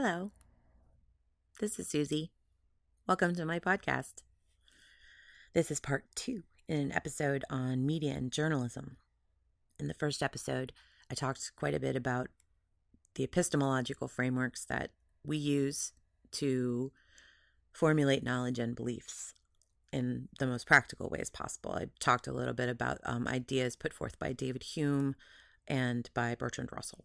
Hello, this is Susie. Welcome to my podcast. This is part 2 in an episode on media and journalism. In the first episode, I talked quite a bit about the epistemological frameworks that we use to formulate knowledge and beliefs in the most practical ways possible. I talked a little bit about ideas put forth by David Hume and by Bertrand Russell.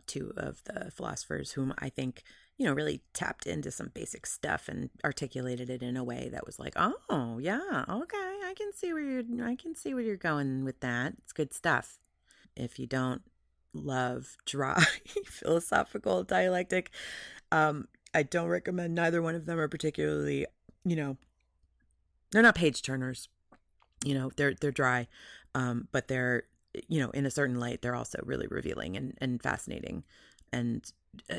Two of the philosophers whom I think, really tapped into some basic stuff and articulated it in a way that was like, oh yeah, okay, I can see where you're going with that. It's good stuff. If you don't love dry philosophical dialectic, I don't recommend. Neither one of them are particularly, they're not page turners. They're dry, but they're, in a certain light, they're also really revealing and fascinating and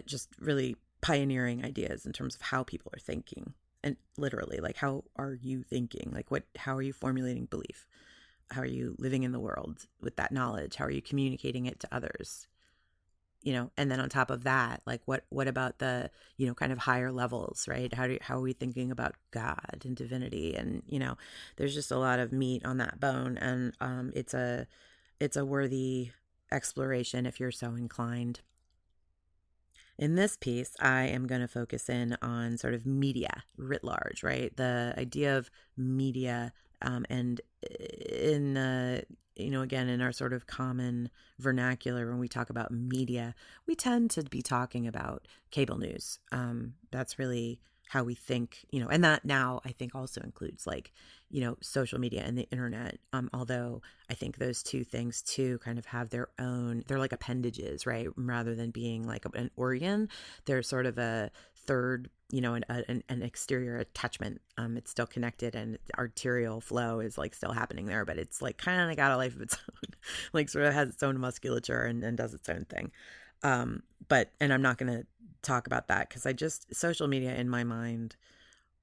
just really pioneering ideas in terms of how people are thinking. And literally, like, how are you thinking? Like, how are you formulating belief? How are you living in the world with that knowledge? How are you communicating it to others? And then on top of that, like, what about the, kind of higher levels, right? How are we thinking about God and divinity? And, there's just a lot of meat on that bone. And it's a worthy exploration if you're so inclined. In this piece, I am going to focus in on sort of media writ large, right? The idea of media, and in again, in our sort of common vernacular, when we talk about media, we tend to be talking about cable news. That's really how we think, and that now I think also includes like, social media and the internet. Although I think those two things too kind of have their own, they're like appendages, right? Rather than being like an organ, they're sort of a third, an exterior attachment. It's still connected and arterial flow is like still happening there, but it's like kind of got a life of its own, like sort of has its own musculature and does its own thing. And I'm not going to talk about that because social media in my mind,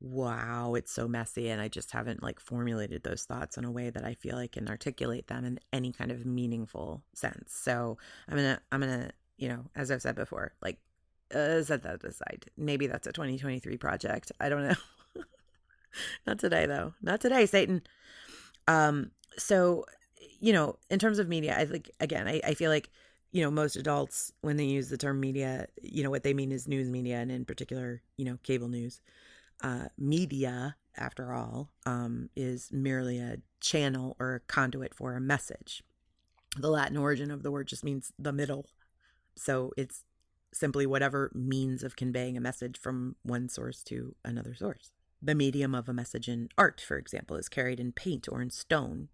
wow, it's so messy, and I just haven't like formulated those thoughts in a way that I feel I can articulate them in any kind of meaningful sense. So I'm gonna, as I've said before, like, set that aside. Maybe that's a 2023 project. I don't know. Not today though. Not today, Satan. So, in terms of media, I feel like, most adults, when they use the term media, what they mean is news media, and in particular, cable news. Media, after all, is merely a channel or a conduit for a message. The Latin origin of the word just means the middle. So it's simply whatever means of conveying a message from one source to another source. The medium of a message in art, for example, is carried in paint or in stone.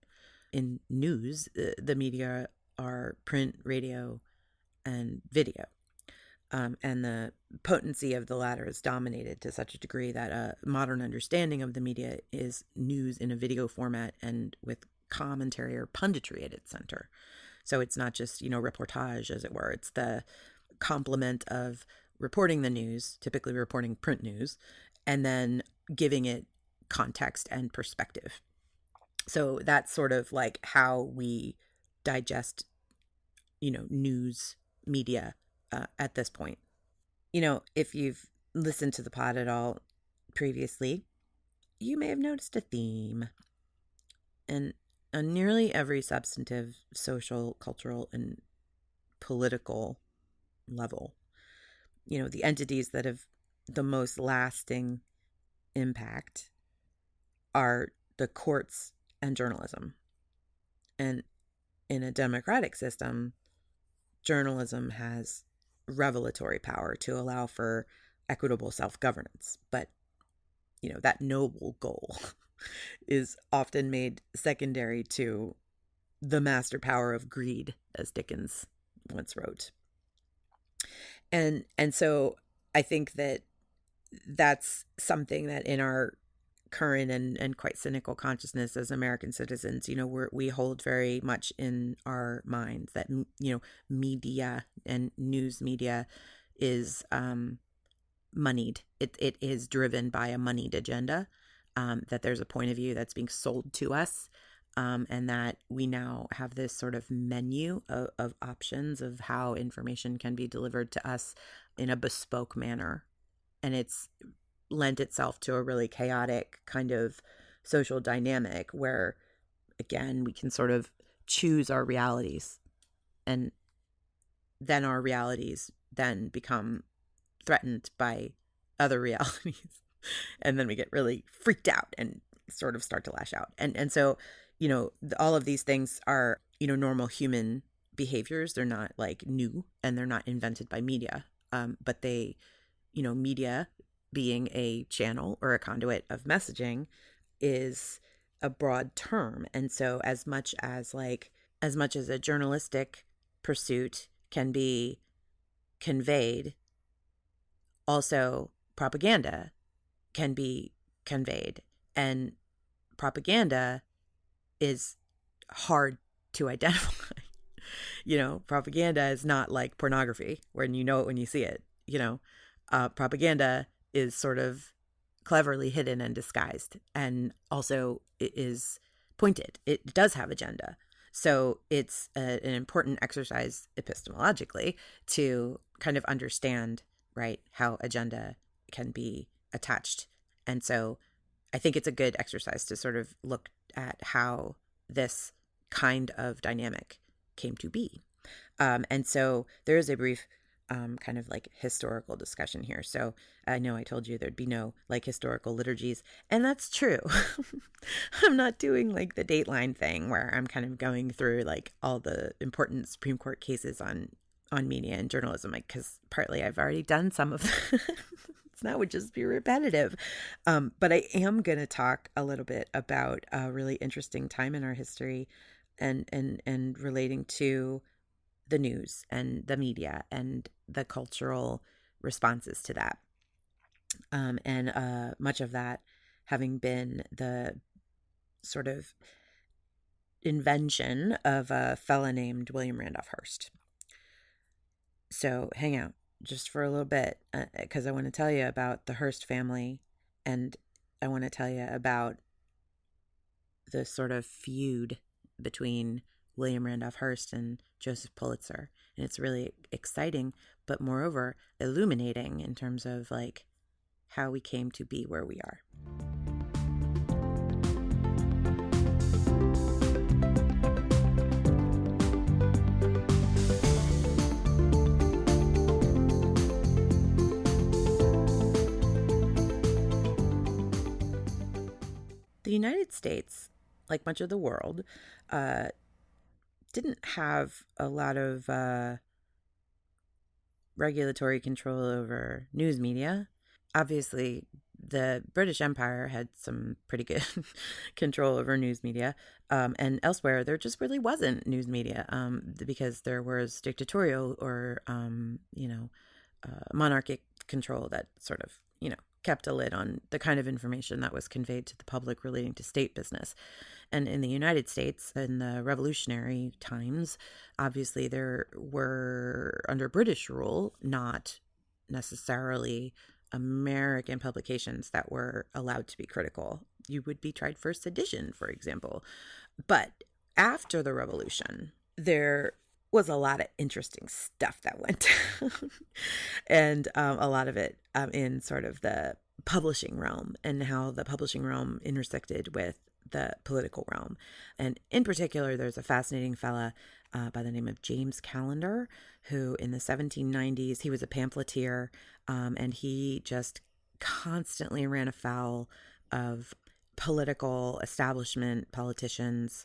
In news, the media are print, radio, and video. And the potency of the latter is dominated to such a degree that a modern understanding of the media is news in a video format and with commentary or punditry at its center. So it's not just, reportage, as it were. It's the complement of reporting the news, typically reporting print news, and then giving it context and perspective. So that's sort of like how we digest, news media at this point. If you've listened to the pod at all previously, you may have noticed a theme. And on nearly every substantive, social, cultural, and political level, the entities that have the most lasting impact are the courts and journalism. And in a democratic system, journalism has revelatory power to allow for equitable self-governance. But, that noble goal is often made secondary to the master power of greed, as Dickens once wrote. And so I think that that's something that in our current and quite cynical consciousness as American citizens, we hold very much in our minds that, media and news media is moneyed. It is driven by a moneyed agenda, that there's a point of view that's being sold to us. and that we now have this sort of menu of options of how information can be delivered to us in a bespoke manner. And it's lent itself to a really chaotic kind of social dynamic where, again, we can sort of choose our realities, and then our realities then become threatened by other realities. And then we get really freaked out and sort of start to lash out. And so, all of these things are, normal human behaviors. They're not like new, and they're not invented by media. But they, media being a channel or a conduit of messaging is a broad term. And so as much as a journalistic pursuit can be conveyed, also propaganda can be conveyed. And propaganda is hard to identify. Propaganda is not like pornography when you know it when you see it. Propaganda is sort of cleverly hidden and disguised, and also it is pointed. It does have agenda. So it's an important exercise epistemologically to kind of understand, right, how agenda can be attached. And so I think it's a good exercise to sort of look at how this kind of dynamic came to be. And so there is a brief kind of like historical discussion here. So I know I told you there'd be no like historical liturgies, and that's true. I'm not doing like the Dateline thing where I'm kind of going through like all the important Supreme Court cases on media and journalism, like, because partly I've already done some of them. So that would just be repetitive. But I am going to talk a little bit about a really interesting time in our history and relating to the news and the media and the cultural responses to that. And much of that having been the sort of invention of a fella named William Randolph Hearst. So hang out just for a little bit, because I want to tell you about the Hearst family, and I want to tell you about the sort of feud between William Randolph Hearst and Joseph Pulitzer. And it's really exciting, but moreover, illuminating in terms of like how we came to be where we are. The United States, like much of the world, didn't have a lot of regulatory control over news media. Obviously, the British Empire had some pretty good control over news media. And elsewhere, there just really wasn't news media because there was dictatorial or, monarchic control that sort of, kept a lid on the kind of information that was conveyed to the public relating to state business. And in the United States, in the revolutionary times, obviously there were, under British rule, not necessarily American publications that were allowed to be critical. You would be tried for sedition, for example. But after the revolution, there was a lot of interesting stuff that went down. And a lot of it in sort of the publishing realm and how the publishing realm intersected with the political realm. And in particular, there's a fascinating fella by the name of James Callender, who in the 1790s, he was a pamphleteer, and he just constantly ran afoul of political establishment politicians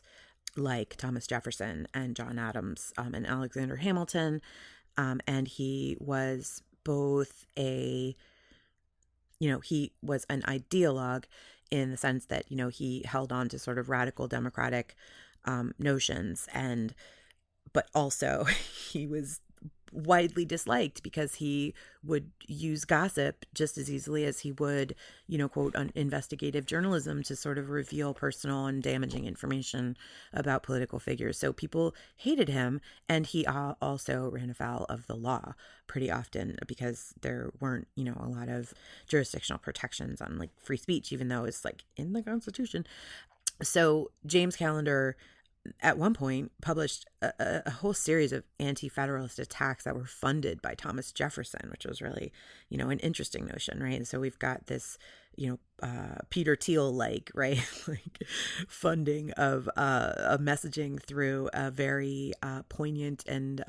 like Thomas Jefferson and John Adams and Alexander Hamilton. And he was both he was an ideologue in the sense that, he held on to sort of radical democratic notions, but also he was widely disliked because he would use gossip just as easily as he would, quote, investigative journalism to sort of reveal personal and damaging information about political figures. So people hated him, and he also ran afoul of the law pretty often because there weren't, a lot of jurisdictional protections on like free speech, even though it's like in the Constitution. So James Callender at one point published a whole series of anti-federalist attacks that were funded by Thomas Jefferson, which was really, an interesting notion, right? So we've got this, Peter Thiel right, like funding of a messaging through a very poignant and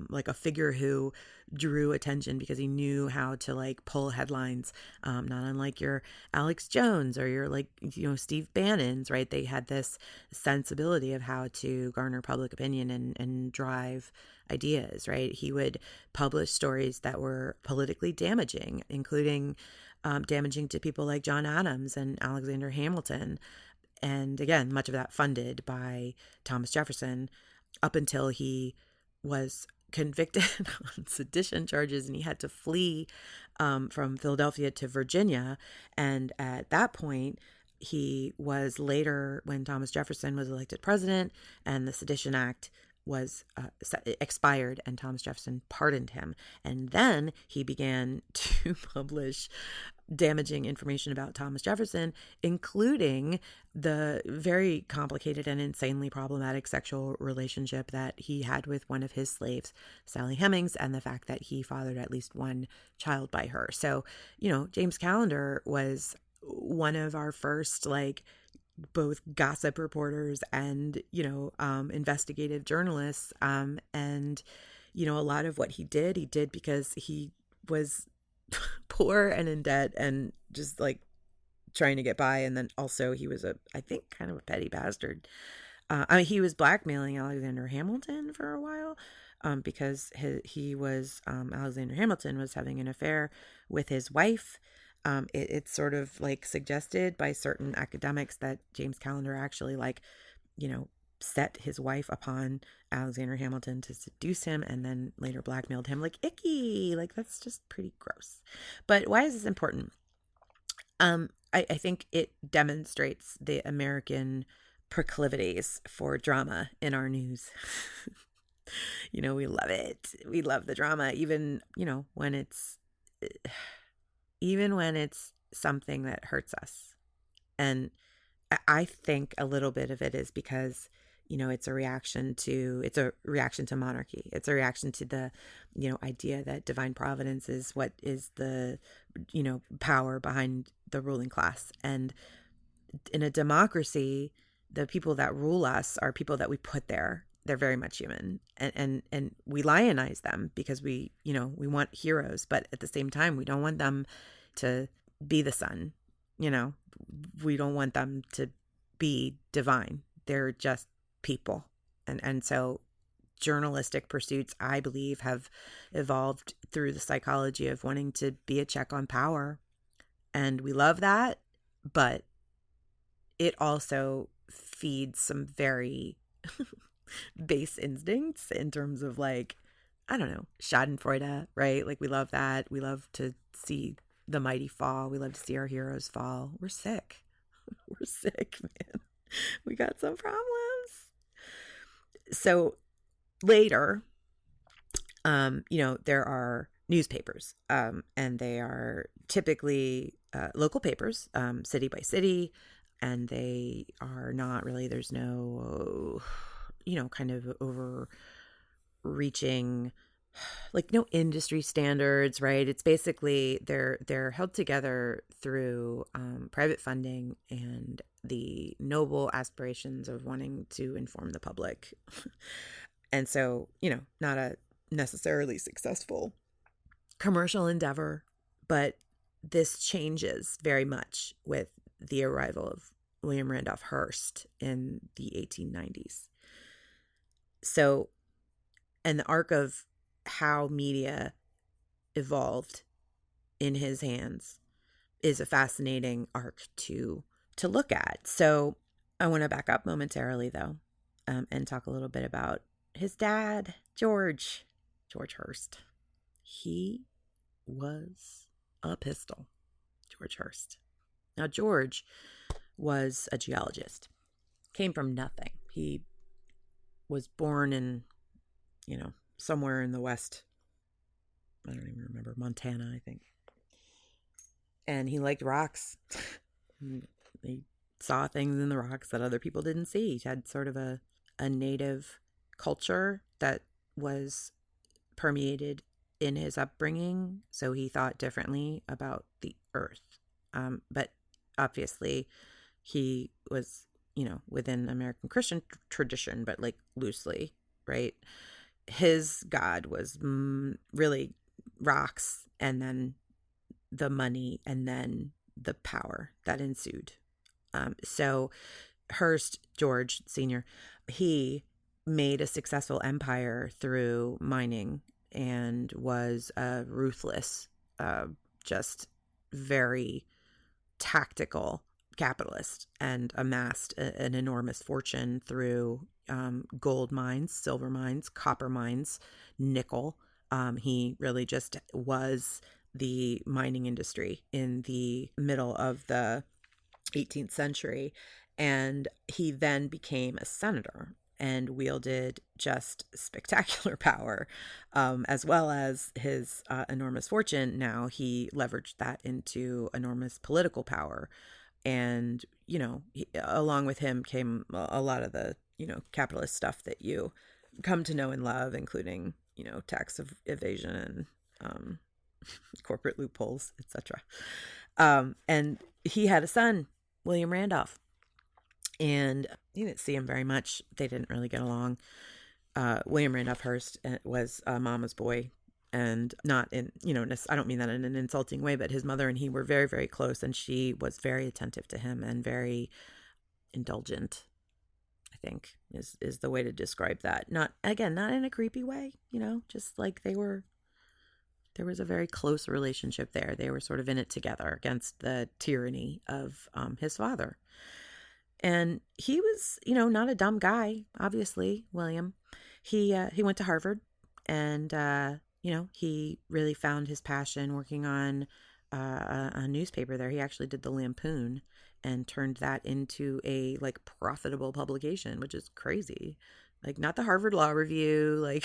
like a figure who drew attention because he knew how to like pull headlines, not unlike your Alex Jones or your Steve Bannon's, right? They had this sensibility of how to garner public opinion and drive ideas, right? He would publish stories that were politically damaging, including damaging to people like John Adams and Alexander Hamilton. And again, much of that funded by Thomas Jefferson up until he was convicted on sedition charges and he had to flee from Philadelphia to Virginia. And at that point, he was later, when Thomas Jefferson was elected president and the Sedition Act was expired and Thomas Jefferson pardoned him. And then he began to publish damaging information about Thomas Jefferson, including the very complicated and insanely problematic sexual relationship that he had with one of his slaves, Sally Hemings, and the fact that he fathered at least one child by her. So, James Callender was one of our first, both gossip reporters and, investigative journalists. And, a lot of what he did because he was poor and in debt and just trying to get by. And then also he was I think kind of a petty bastard. He was blackmailing Alexander Hamilton for a while because Alexander Hamilton was having an affair with his wife. It's sort of suggested by certain academics that James Callender actually set his wife upon Alexander Hamilton to seduce him and then later blackmailed him. Icky, that's just pretty gross. But why is this important? I think it demonstrates the American proclivities for drama in our news. We love it. We love the drama, even when it's something that hurts us. And I think a little bit of it is because it's a reaction to monarchy. It's a reaction to the, idea that divine providence is what is the, power behind the ruling class. And in a democracy, the people that rule us are people that we put there. They're very much human, and we lionize them because we want heroes, but at the same time, we don't want them to be the sun. We don't want them to be divine. They're just people. And so journalistic pursuits, I believe, have evolved through the psychology of wanting to be a check on power. And we love that, but it also feeds some very base instincts in terms of I don't know, schadenfreude, right? We love that. We love to see the mighty fall. We love to see our heroes fall. We're sick. We're sick, man. We got some problems. So later, there are newspapers, and they are typically local papers, city by city, and they are not really, there's no, kind of overreaching, no industry standards, right? It's basically they're held together through private funding and the noble aspirations of wanting to inform the public. And so, not a necessarily successful commercial endeavor, but this changes very much with the arrival of William Randolph Hearst in the 1890s. So, and the arc of how media evolved in his hands is a fascinating arc to look at. So I want to back up momentarily, though, and talk a little bit about his dad, George Hearst. He was a pistol, George Hearst. Now, George was a geologist, came from nothing. He was born in, somewhere in the West. I don't even remember, Montana, I think. And he liked rocks. He saw things in the rocks that other people didn't see. He had sort of a native culture that was permeated in his upbringing, so he thought differently about the earth. But obviously, he was, within American Christian tradition, but like loosely, right? His God was really rocks, and then the money, and then the power that ensued. So Hearst, George Sr., he made a successful empire through mining and was a ruthless, just very tactical capitalist, and amassed an enormous fortune through gold mines, silver mines, copper mines, nickel. He really just was the mining industry in the middle of the 18th century. And he then became a senator and wielded just spectacular power, as well as his enormous fortune. Now he leveraged that into enormous political power. And, along with him came a lot of the, capitalist stuff that you come to know and love, including, tax evasion and corporate loopholes, etc. And he had a son, William Randolph. And you didn't see him very much. They didn't really get along. William Randolph Hearst was mama's boy, and not in, I don't mean that in an insulting way, but his mother and he were very, very close, and she was very attentive to him and very indulgent, I think is the way to describe that. Not in a creepy way, just like there was a very close relationship there. They were sort of in it together against the tyranny of his father. And he was, not a dumb guy, obviously, William. He went to Harvard, and, he really found his passion working on a newspaper there. He actually did the Lampoon and turned that into a profitable publication, which is crazy. Not the Harvard Law Review,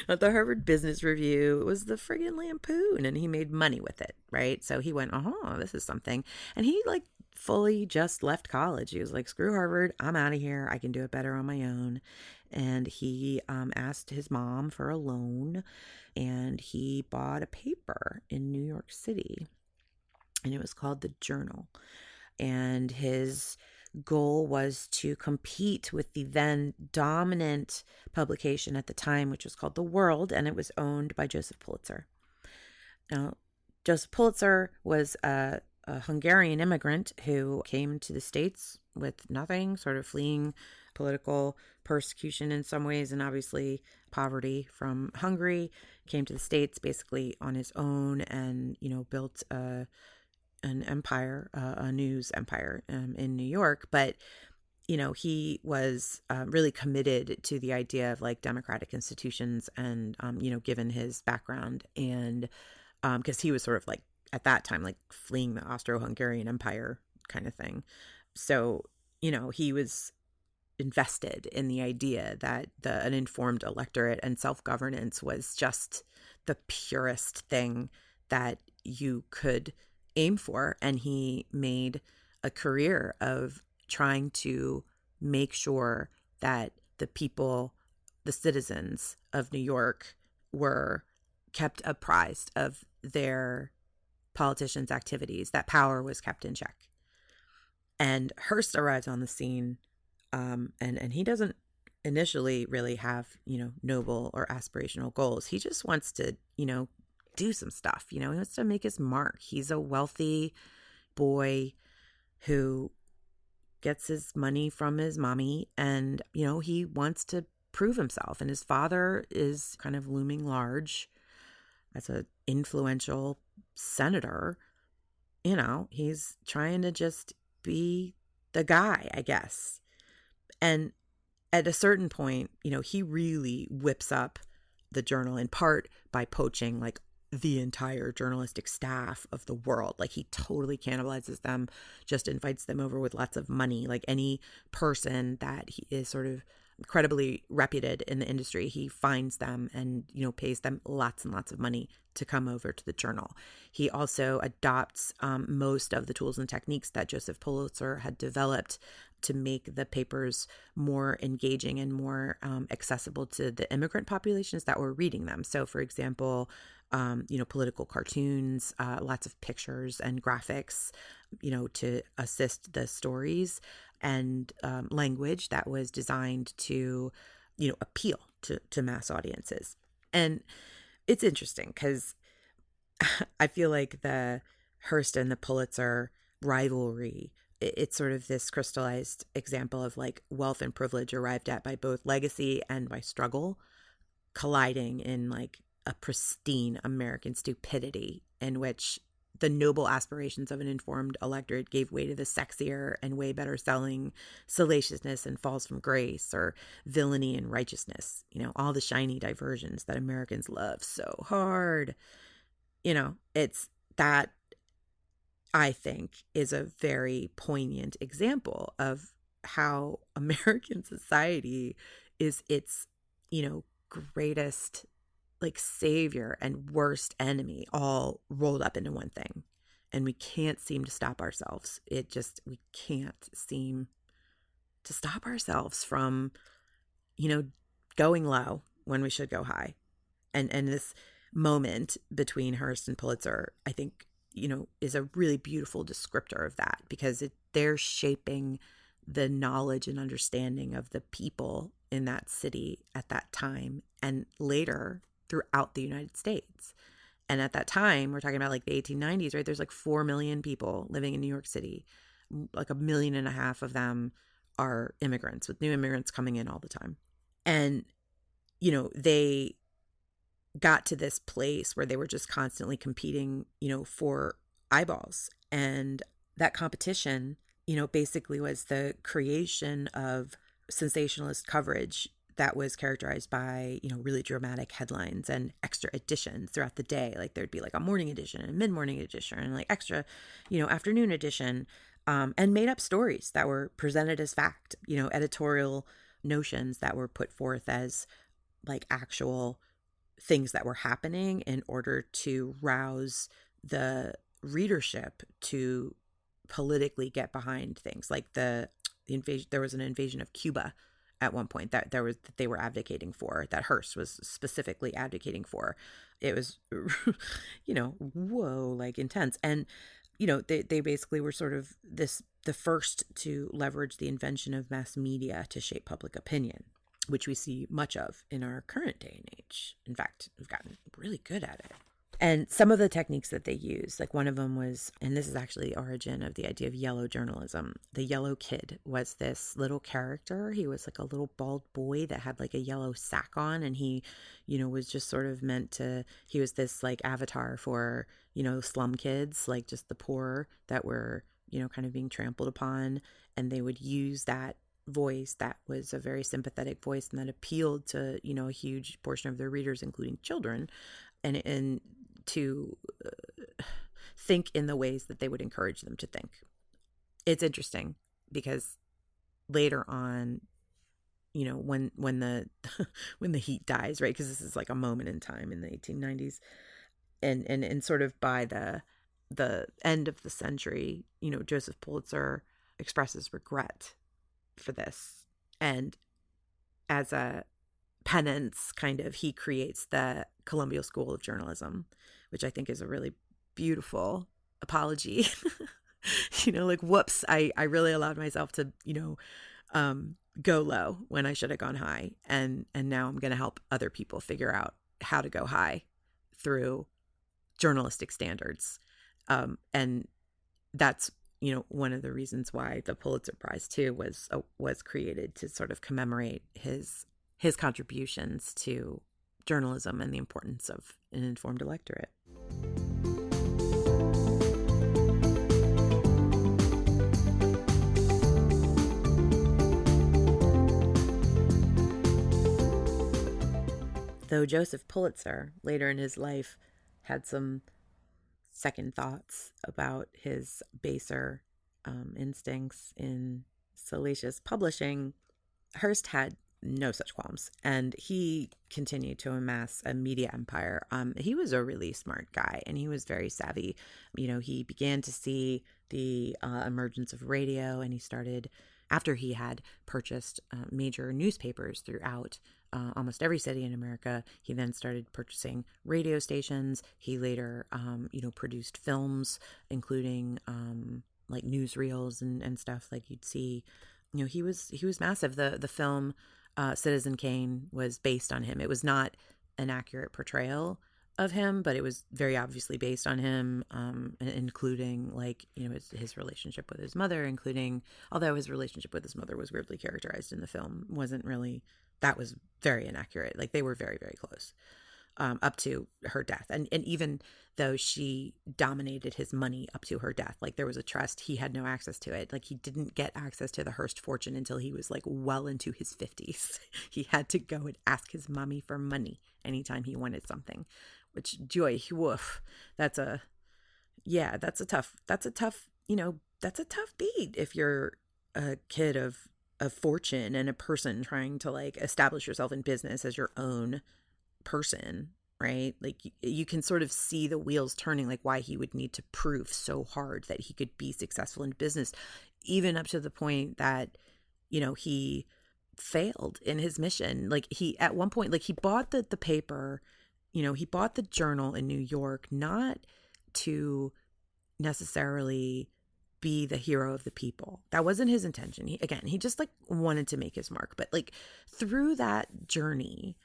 not the Harvard Business Review. It was the friggin' Lampoon, and he made money with it, right? So he went, this is something. And he fully just left college. He was like, screw Harvard, I'm out of here. I can do it better on my own. And he asked his mom for a loan, and he bought a paper in New York City, and it was called the Journal. And his goal was to compete with the then dominant publication at the time, which was called The World, and it was owned by Joseph Pulitzer. Now, Joseph Pulitzer was a Hungarian immigrant who came to the States with nothing, sort of fleeing political persecution in some ways, and obviously poverty from Hungary, came to the States basically on his own, and, built an empire, a news empire in New York. But, he was really committed to the idea of democratic institutions, and, given his background, and because he was sort of at that time, fleeing the Austro-Hungarian Empire kind of thing. So, he was invested in the idea that an informed electorate and self-governance was just the purest thing that you could aim for. And he made a career of trying to make sure that the people, the citizens of New York, were kept apprised of their politicians' activities, that power was kept in check. And Hearst arrives on the scene, and he doesn't initially really have, noble or aspirational goals. He just wants to, do some stuff. He wants to make his mark. He's a wealthy boy who gets his money from his mommy, and, he wants to prove himself. And his father is kind of looming large as an influential senator. He's trying to just be the guy, I guess. And at a certain point, he really whips up the Journal, in part by poaching the entire journalistic staff of the world. He totally cannibalizes them, just invites them over with lots of money. Any person that he is sort of credibly reputed in the industry, he finds them and, pays them lots and lots of money to come over to the journal. He also adopts most of the tools and techniques that Joseph Pulitzer had developed to make the papers more engaging and more accessible to the immigrant populations that were reading them. So, for example, political cartoons, lots of pictures and graphics, to assist the stories, and language that was designed to, appeal to mass audiences. And it's interesting because I feel like the Hearst and the Pulitzer rivalry, it's sort of this crystallized example of like wealth and privilege arrived at by both legacy and by struggle colliding in like a pristine American stupidity in which the noble aspirations of an informed electorate gave way to the sexier and way better selling salaciousness and falls from grace, or villainy and righteousness, all the shiny diversions that Americans love so hard. It's that, I think, is a very poignant example of how American society is its, greatest like savior and worst enemy all rolled up into one thing. And we can't seem to stop ourselves. We can't seem to stop ourselves from, going low when we should go high. And this moment between Hearst and Pulitzer, I think, is a really beautiful descriptor of that, because they're shaping the knowledge and understanding of the people in that city at that time and later throughout the United States. And at that time, we're talking about like the 1890s, right? There's like 4 million people living in New York City. Like 1.5 million of them are immigrants, with new immigrants coming in all the time. And, they got to this place where they were just constantly competing, for eyeballs. And that competition, basically was the creation of sensationalist coverage that was characterized by, really dramatic headlines and extra editions throughout the day. Like there'd be like a morning edition and mid-morning edition and like extra, afternoon edition, and made up stories that were presented as fact, editorial notions that were put forth as like actual things that were happening in order to rouse the readership to politically get behind things like the invasion. There was an invasion of Cuba at one point that they were advocating for, that Hearst was specifically advocating for. It was, whoa, like intense. And, they basically were sort of the first to leverage the invention of mass media to shape public opinion, which we see much of in our current day and age. In fact, we've gotten really good at it. And some of the techniques that they use, like one of them was, and this is actually the origin of the idea of yellow journalism. The Yellow Kid was this little character. He was like a little bald boy that had like a yellow sack on, and he, was just sort of he was this like avatar for, slum kids, like just the poor that were, kind of being trampled upon. And they would use that voice that was a very sympathetic voice and that appealed to, a huge portion of their readers, including children, and to think in the ways that they would encourage them to think. It's interesting because later on, when the when the heat dies, right? Because this is like a moment in time in the 1890s, and sort of by the end of the century, Joseph Pulitzer expresses regret for this, and as a penance, kind of, he creates the Columbia School of Journalism, which I think is a really beautiful apology. Like, whoops, I really allowed myself to, go low when I should have gone high. And now I'm going to help other people figure out how to go high through journalistic standards. And that's, one of the reasons why the Pulitzer Prize too was created, to sort of commemorate his contributions to journalism and the importance of an informed electorate. Though Joseph Pulitzer later in his life had some second thoughts about his baser instincts in salacious publishing, Hearst had no such qualms. And he continued to amass a media empire. He was a really smart guy, and he was very savvy. He began to see the emergence of radio, and he started, after he had purchased major newspapers throughout almost every city in America, he then started purchasing radio stations. He later, produced films, including like newsreels and stuff like you'd see. He was massive. The film Citizen Kane was based on him. It was not an accurate portrayal of him, but it was very obviously based on him, including his relationship with his mother, although his relationship with his mother was weirdly characterized in the film, that was very inaccurate. Like, they were very, very close. Up to her death. And even though she dominated his money up to her death, like there was a trust, he had no access to it. Like, he didn't get access to the Hearst fortune until he was like well into his 50s. He had to go and ask his mommy for money anytime he wanted something, which, joy, woof, that's a tough beat if you're a kid of fortune and a person trying to like establish yourself in business as your own person, right? Like, you can sort of see the wheels turning, like why he would need to prove so hard that he could be successful in business, even up to the point that he failed in his mission. Like, he at one point, like, he bought the paper, he bought the journal in New York, not to necessarily be the hero of the people. That wasn't his intention. He just like wanted to make his mark. But like, through that journey,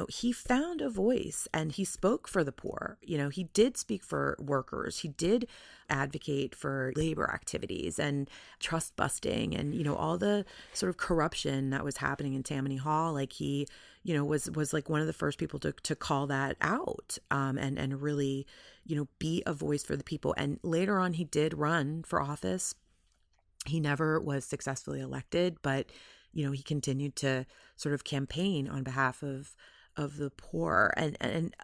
he found a voice and he spoke for the poor. He did speak for workers. He did advocate for labor activities and trust busting and, all the sort of corruption that was happening in Tammany Hall. Like, he, was like one of the first people to call that out, and really, be a voice for the people. And later on, he did run for office. He never was successfully elected, but he continued to sort of campaign on behalf of the poor. And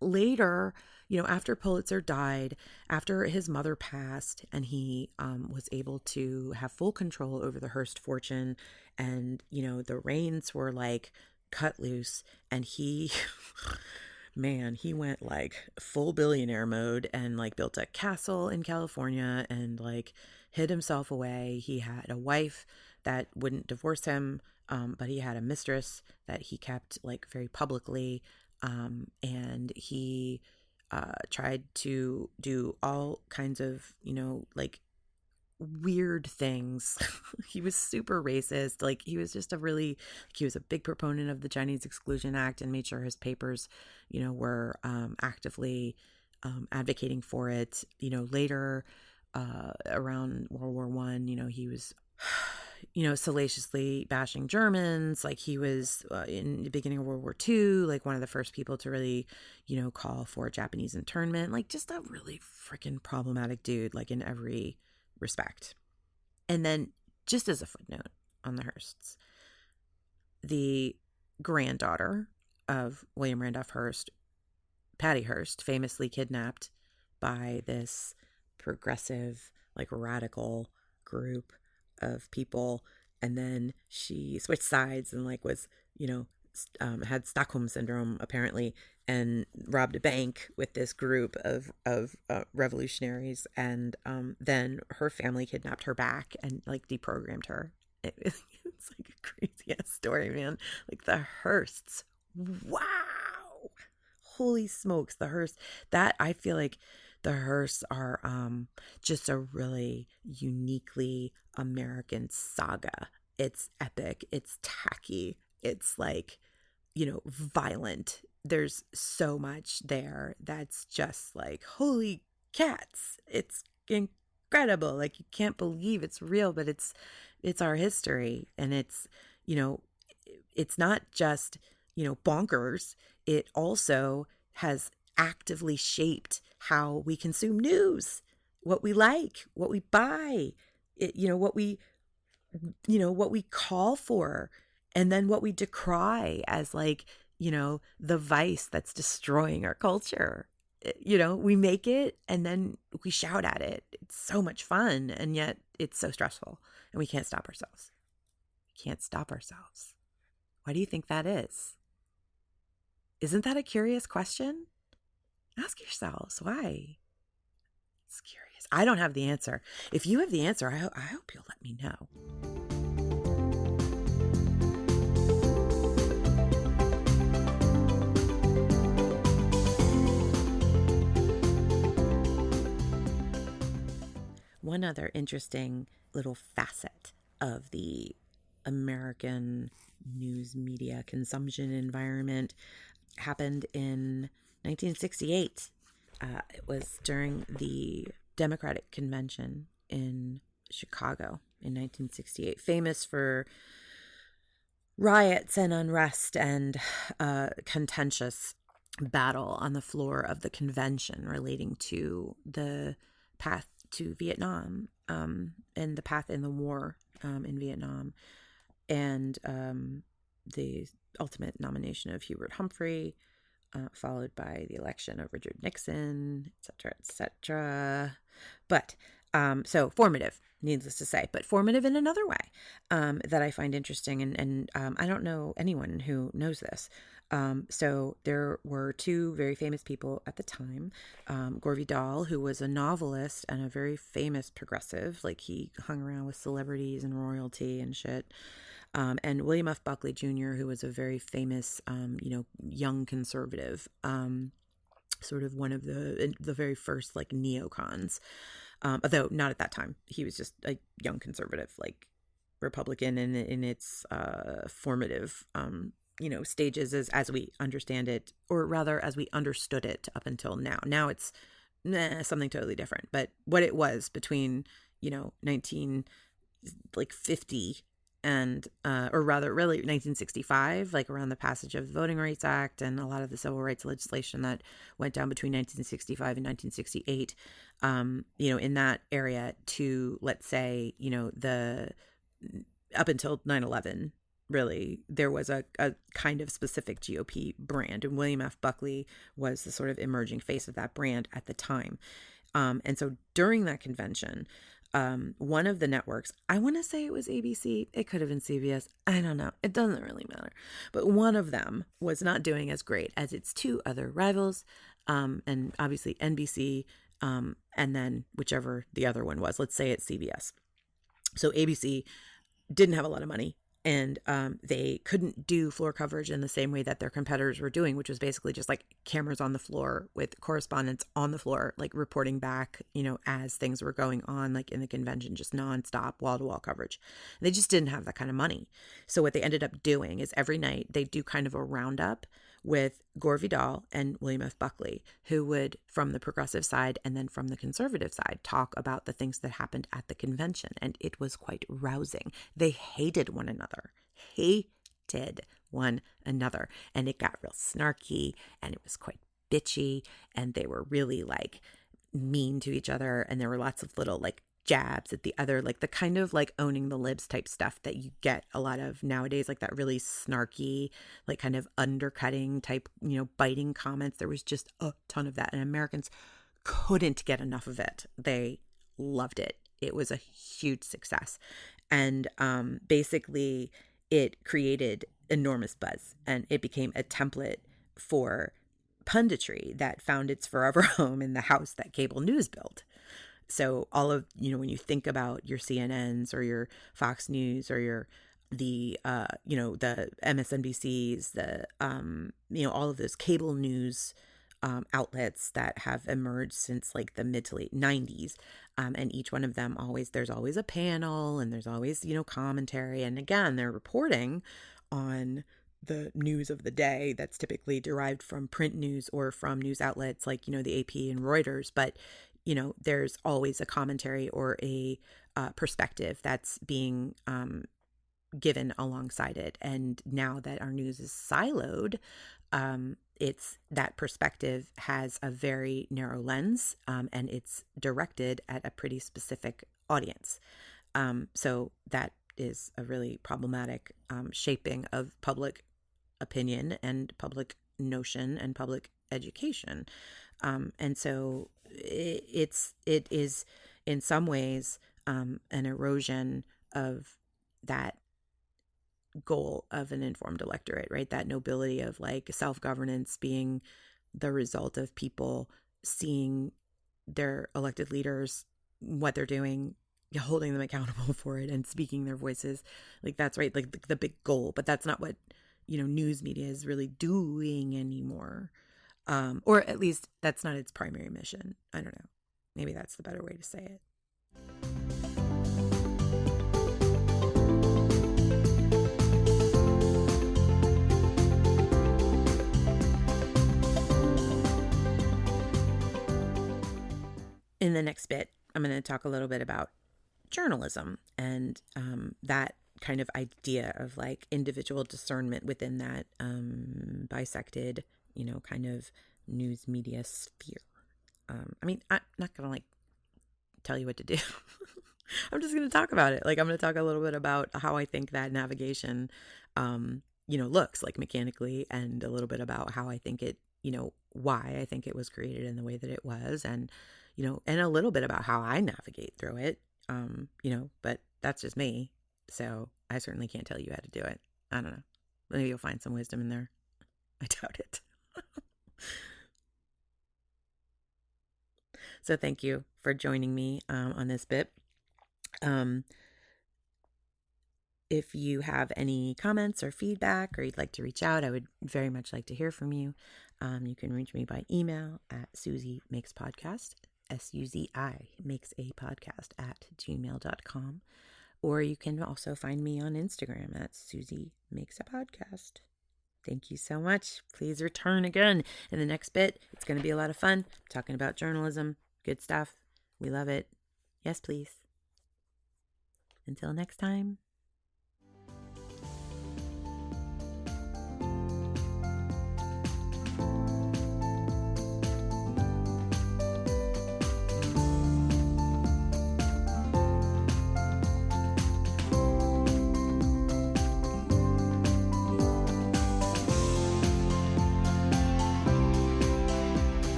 later, after Pulitzer died, after his mother passed, and he was able to have full control over the Hearst fortune, and the reins were like cut loose, and he man, he went like full billionaire mode and like built a castle in California and like hid himself away. He had a wife that wouldn't divorce him, but he had a mistress that he kept like very publicly, and he tried to do all kinds of like weird things. He was super racist. Like, he was just he was a big proponent of the Chinese Exclusion Act and made sure his papers were actively advocating for it. Later, around World War I, he was salaciously bashing Germans. Like, he was in the beginning of World War II, like one of the first people to really, call for Japanese internment. Like, just a really freaking problematic dude, like in every respect. And then, just as a footnote on the Hearsts, the granddaughter of William Randolph Hearst, Patty Hearst, famously kidnapped by this progressive, like radical group of people, and then she switched sides and like was had Stockholm syndrome apparently, and robbed a bank with this group of revolutionaries, and then her family kidnapped her back and like deprogrammed her. It's like a crazy ass story, man. Like, the Hearsts, wow, holy smokes, the Hearsts. That, I feel like the Hearsts are just a really uniquely American saga. It's epic. It's tacky. It's like, violent. There's so much there that's just like, holy cats. It's incredible. Like, you can't believe it's real, but it's our history. And it's not just, bonkers. It also has actively shaped how we consume news, what we like, what we buy, what we call for, and then what we decry as like, the vice that's destroying our culture. We make it and then we shout at it. It's so much fun, and yet it's so stressful, and we can't stop ourselves. Why do you think that is? Isn't that a curious question? Ask yourselves why. It's curious. I don't have the answer. If you have the answer, I hope you'll let me know. One other interesting little facet of the American news media consumption environment happened in 1968. It was during the Democratic Convention in Chicago in 1968, famous for riots and unrest and contentious battle on the floor of the convention relating to the path to Vietnam and the path in the war in Vietnam, and the ultimate nomination of Hubert Humphrey, followed by the election of Richard Nixon, et cetera, et cetera. But so formative, needless to say, but formative in another way that I find interesting. And I don't know anyone who knows this. So there were two very famous people at the time. Gore Vidal, who was a novelist and a very famous progressive, like he hung around with celebrities and royalty and shit. And William F. Buckley Jr., who was a very famous, young conservative, sort of one of the very first like neocons, although not at that time. He was just a young conservative, like Republican in its formative, stages as we understand it, or rather as we understood it up until now. Now it's something totally different. But what it was between 1950 and or rather really 1965, like around the passage of the Voting Rights Act and a lot of the civil rights legislation that went down between 1965 and 1968, in that area to, let's say, the up until 9/11, really, there was a kind of specific GOP brand, and William F. Buckley was the sort of emerging face of that brand at the time. And so during that convention, one of the networks, I want to say it was ABC, it could have been CBS, I don't know, it doesn't really matter, but one of them was not doing as great as its two other rivals, and obviously NBC, and then whichever the other one was, let's say it's CBS. So ABC didn't have a lot of money, and they couldn't do floor coverage in the same way that their competitors were doing, which was basically just like cameras on the floor with correspondents on the floor, like reporting back, as things were going on, like in the convention, just nonstop wall-to-wall coverage. They just didn't have that kind of money. So what they ended up doing is every night they do kind of a roundup with Gore Vidal and William F. Buckley, who would, from the progressive side and then from the conservative side, talk about the things that happened at the convention. And it was quite rousing. They hated one another. And it got real snarky, and it was quite bitchy, and they were really like mean to each other, and there were lots of little like jabs at the other, like the kind of like owning the libs type stuff that you get a lot of nowadays, like that really snarky, like kind of undercutting type, biting comments. There was just a ton of that, and Americans couldn't get enough of it. They loved it. It was a huge success. And basically it created enormous buzz, and it became a template for punditry that found its forever home in the house that cable news built. So all of, when you think about your CNNs or your Fox News or the MSNBCs, all of those cable news outlets that have emerged since like the mid to late 90s. And each one of them there's always a panel, and there's always, commentary. And again, they're reporting on the news of the day that's typically derived from print news or from news outlets like, the AP and Reuters. But there's always a commentary or a perspective that's being given alongside it. And now that our news is siloed, it's that perspective has a very narrow lens, and it's directed at a pretty specific audience. So that is a really problematic shaping of public opinion and public notion and public education. And so it is in some ways an erosion of that goal of an informed electorate, right? That nobility of like self-governance being the result of people seeing their elected leaders, what they're doing, holding them accountable for it and speaking their voices. Like that's right, like the big goal, but that's not what, news media is really doing anymore. Or at least that's not its primary mission. I don't know. Maybe that's the better way to say it. In the next bit, I'm going to talk a little bit about journalism and that kind of idea of like individual discernment within that bisected, kind of news media sphere. I mean, I'm not going to like tell you what to do. I'm just going to talk about it. Like, I'm going to talk a little bit about how I think that navigation, looks like mechanically, and a little bit about how I think it, why I think it was created in the way that it was, and, and a little bit about how I navigate through it, but that's just me. So I certainly can't tell you how to do it. I don't know. Maybe you'll find some wisdom in there. I doubt it. So thank you for joining me on this bit. If you have any comments or feedback, or you'd like to reach out, I would very much like to hear from you. You can reach me by email at Susie Makes Podcast, SUZI Makes a Podcast at gmail.com. Or you can also find me on Instagram at Susie Makes a Podcast. Thank you so much. Please return again in the next bit. It's going to be a lot of fun talking about journalism. Good stuff. We love it. Yes, please. Until next time.